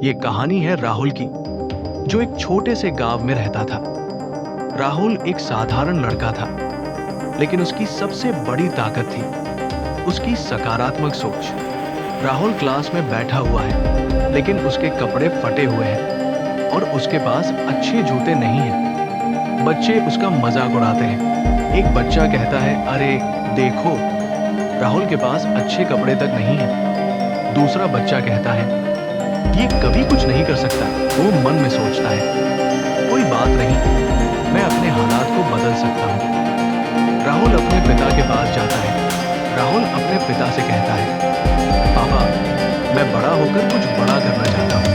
ये कहानी है राहुल की, जो एक छोटे से गांव में रहता था। राहुल एक साधारण लड़का था, लेकिन उसकी सबसे बड़ी ताकत थी उसकी सकारात्मक सोच। राहुल क्लास में बैठा हुआ है, लेकिन उसके कपड़े फटे हुए हैं और उसके पास अच्छे जूते नहीं हैं। बच्चे उसका मजाक उड़ाते हैं। एक बच्चा कहता है, अरे देखो, राहुल के पास अच्छे कपड़े तक नहीं हैं। दूसरा बच्चा कहता है, ये कभी कुछ नहीं कर सकता। वो मन में सोचता है, कोई बात नहीं, मैं अपने हालात को बदल सकता हूँ। राहुल अपने पिता के पास जाता है। राहुल अपने पिता से कहता है, पापा, मैं बड़ा होकर कुछ बड़ा करना चाहता हूँ।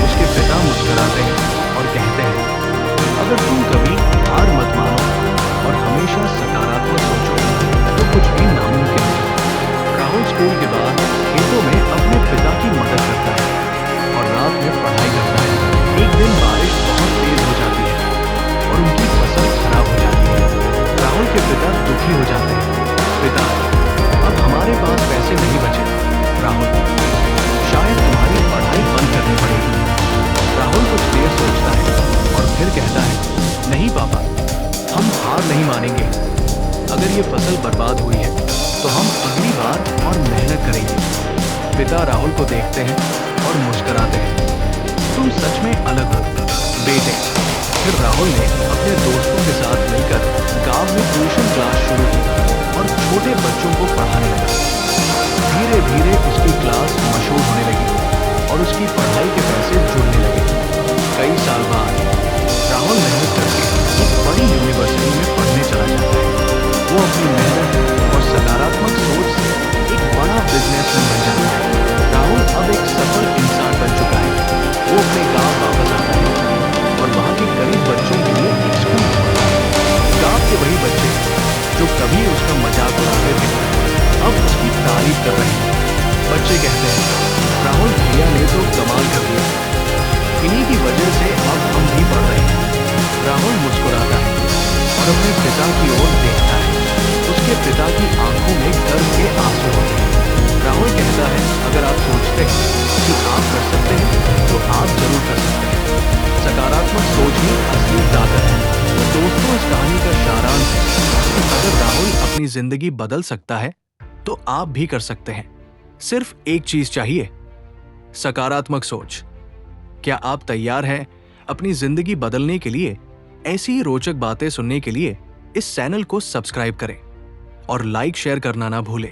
उसके पिता मुस्कुराते हैं और कहते हैं, अगर तुम कभी हार मत मानो और हमेशा सकारात्मक सोचो, तो कुछ भी नामुमकिन है। राहुल स्कूल के बाद खेतों में अपने पिता की मदद करता है और रात में पढ़ाई करता है। एक दिन बारिश बहुत तेज हो जाती है और उनकी फसल खराब हो जाती है। राहुल के पिता दुखी हो जाते हैं। पिता, अब हमारे पास पैसे नहीं बचे। राहुल, शायद तुम्हारी पढ़ाई बंद करनी पड़ेगी। राहुल कुछ देर सोचता है और फिर कहता है, नहीं पापा, हम हार नहीं मानेंगे। अगर ये फसल बर्बाद हुई है तो हम अगली बार और मेहनत करेंगे। पिता राहुल को देखते हैं और मुस्कुराते हैं, तुम सच में अलग हो बेटे। फिर राहुल ने अपने दोस्तों के साथ मिलकर गांव में ट्यूशन क्लास शुरू की और छोटे बच्चों को पढ़ाने लगा। धीरे धीरे उसकी क्लास मशहूर होने लगी और उसकी पढ़ाई के पैसे जुड़ने लगे। कई साल बाद राहुल मेहनत करके एक बड़ी यूनिवर्सिटी में पढ़ने चला जाता है। वो अपनी मेहनत और सकारात्मक सोच से एक बड़ा बिजनेसमैन बन जाता है। राहुल अब एक सफल इंसान बन चुका है। वो अपने गांव वापस आता है और वहां के गरीब बच्चों के लिए एक स्कूल खोलता है। गांव के वही बच्चे जो कभी उसका मजाक उड़ाते थे, अब उसकी तारीफ कर रहे हैं। बच्चे कहते हैं, राहुल भैया ने तो कमाल कर दिया, इन्हीं की वजह से अब हम भी पढ़ रहे हैं। राहुल मुस्कुराता है और अपने पिता की ओर देखता है। उसके पिता की आंखों में गर्व के आंसू होते हैं। राहुल कहता है, अगर आप सोचते हैं कि आप कर सकते हैं तो आप जरूर कर सकते हैं। सकारात्मक सोच ही असली ताकत है। तो दोस्तों, इस कहानी का सारांश है, अगर राहुल अपनी जिंदगी बदल सकता है तो आप भी कर सकते हैं। सिर्फ एक चीज चाहिए, सकारात्मक सोच। क्या आप तैयार हैं अपनी जिंदगी बदलने के लिए? ऐसी ही रोचक बातें सुनने के लिए इस चैनल को सब्सक्राइब करें और लाइक शेयर करना ना भूलें।